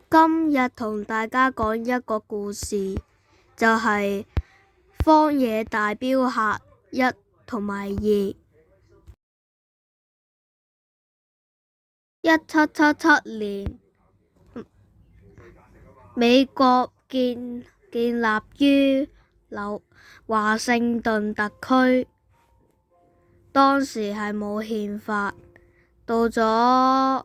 今日同大家講一個故事，就係荒野大鏢客1同埋2。1777年，美國建立於華盛頓特區，當時係冇憲法。到咗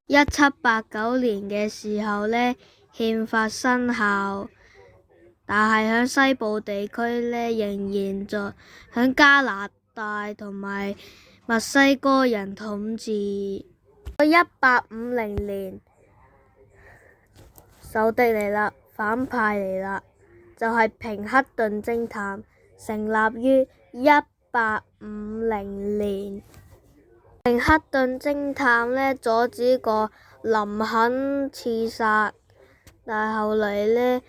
1789年嘅時候呢，憲法生效，但係喺西部地區呢，仍然喺加拿大同埋墨西哥人統治。1850年，仇敵嚟啦，反派嚟啦，就係平克頓偵探，成立於1850年。平克頓偵探呢，阻止過林肯刺殺，但係後嚟呢，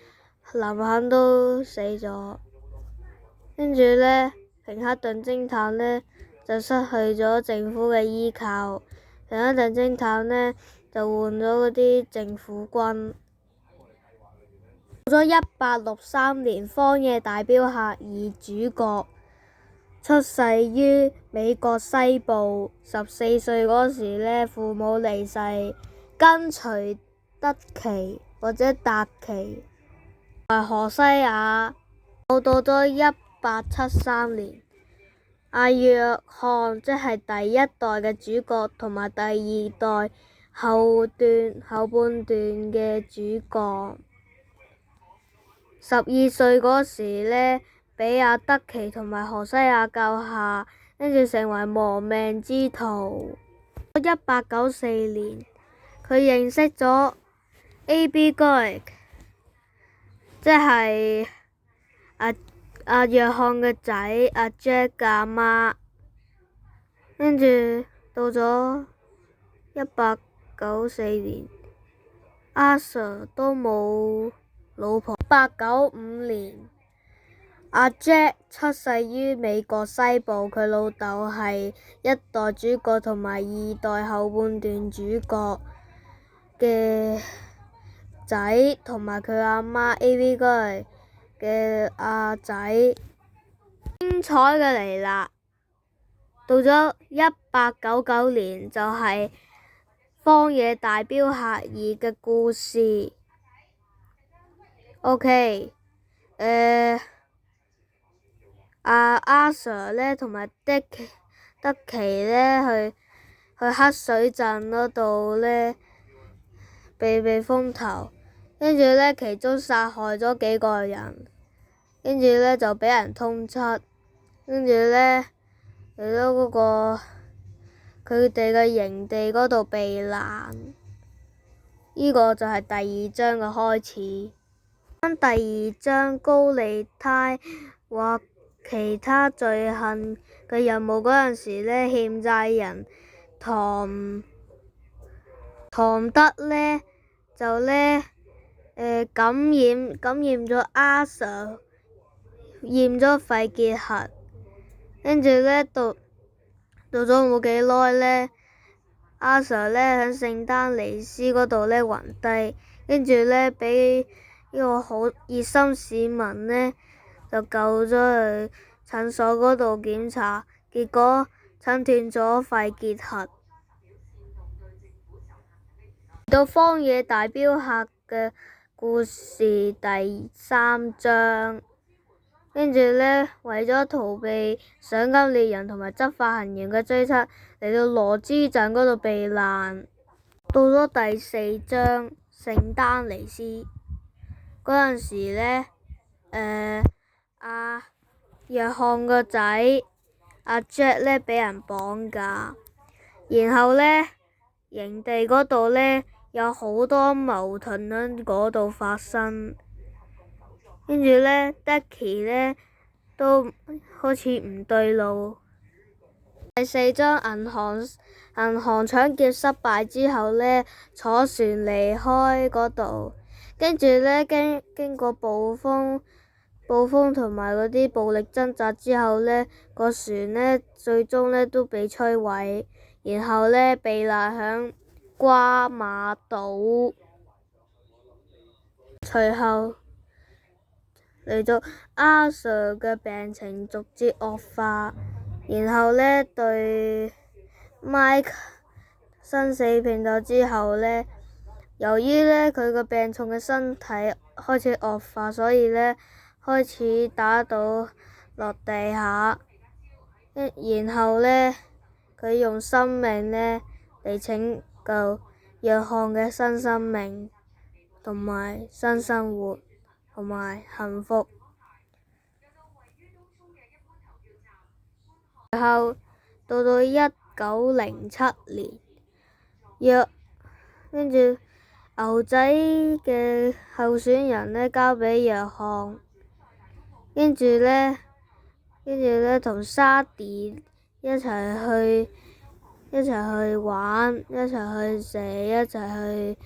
林肯都死咗，跟住呢，平克頓偵探呢，就失去咗政府嘅依靠，平克頓偵探呢，就換咗嗰啲政府軍。到咗1863年，荒野大鏢客2主角出世於美國西部，14歲嗰時呢，父母離世，跟隨德奇或者達奇同埋何西亞。到咗1873年，阿約翰即係第一代嘅主角同埋第二代後半段嘅主角。12歲嗰時呢，俾阿德奇同埋何西亞救下，跟住成為亡命之徒。1894年，佢認識咗 A.B. Goig， 即係阿約翰嘅仔阿 Jack 嘅阿媽。跟住到咗1894年，阿 Sir 都冇老婆。1895年，阿 Jack 出世於美國西部，佢老豆係一代主角同埋二代後半段主角嘅仔，同埋佢阿媽 A.V. Goig 嘅阿仔。精彩嘅嚟啦！到咗1899年，就係荒野大鏢客2嘅故事。OK， 阿 Sir 呢同埋德奇呢去黑水鎮嗰度呢避風頭，跟住呢其中殺害咗幾個人，跟住呢就俾人通緝，跟住呢嚟到嗰個佢哋嘅營地嗰度避難。呢個就係第2章嘅開始。第2章高利貸或其他罪行嘅任務嗰陣時呢，欠債人唐德呢就呢感染咗阿 Sir， 驗咗肺結核，跟住呢到咗冇幾耐呢，阿 Sir 呢喺聖丹尼斯嗰度呢暈低，跟住呢俾呢個好熱心市民呢就救咗去診所嗰度檢查，結果診斷咗肺結核。到荒野大鏢客嘅故事第3章，跟住呢，為咗逃避賞金獵人同埋執法行員嘅追緝，嚟到羅茲鎮嗰度避難。到咗第4章聖丹尼斯嗰陣時呢，阿約翰個仔阿 Jack 呢俾人綁架，然後呢，營地嗰度呢有好多矛盾喺嗰度發生，跟住呢，德奇呢都好似唔對路。第4章銀行搶劫失敗之後呢，坐船離開嗰度，跟住呢，經過暴風同埋嗰啲暴力掙扎之後呢，個船呢最終呢都被摧毀，然後呢避難響瓜馬島。隨後嚟到阿 Sir 嘅病情逐漸惡化，然後呢，對 Mike 生死拼鬥之後呢，由於呢，佢個病重嘅身體開始惡化，所以呢，開始打倒落地下，然後呢，佢用生命呢嚟拯救約翰嘅新生命同埋新生活同埋幸福。然後到1907年，跟住牛仔嘅候選人呢交俾約翰，跟住呢同沙迪一齊去玩，一齊去食，一齊去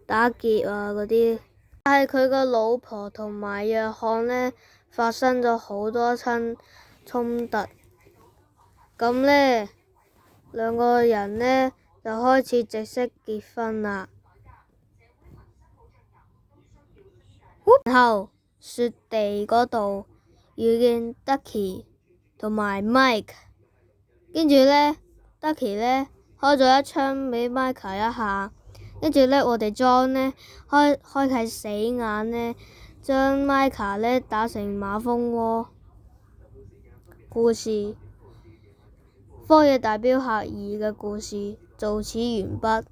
打劫啊嗰啲。但係佢個老婆同埋約翰呢發生咗好多親衝突，咁呢兩個人呢就開始正式結婚啦。然後雪地嗰度遇見 Ducky 同埋 Mike， 跟住呢 Ducky 呢開咗一槍俾 Mike 一下，跟住呢我哋John呢開啟死眼呢，將 Mike 呢打成馬蜂窩。故事《荒野大鏢客2》嘅故事就此完畢。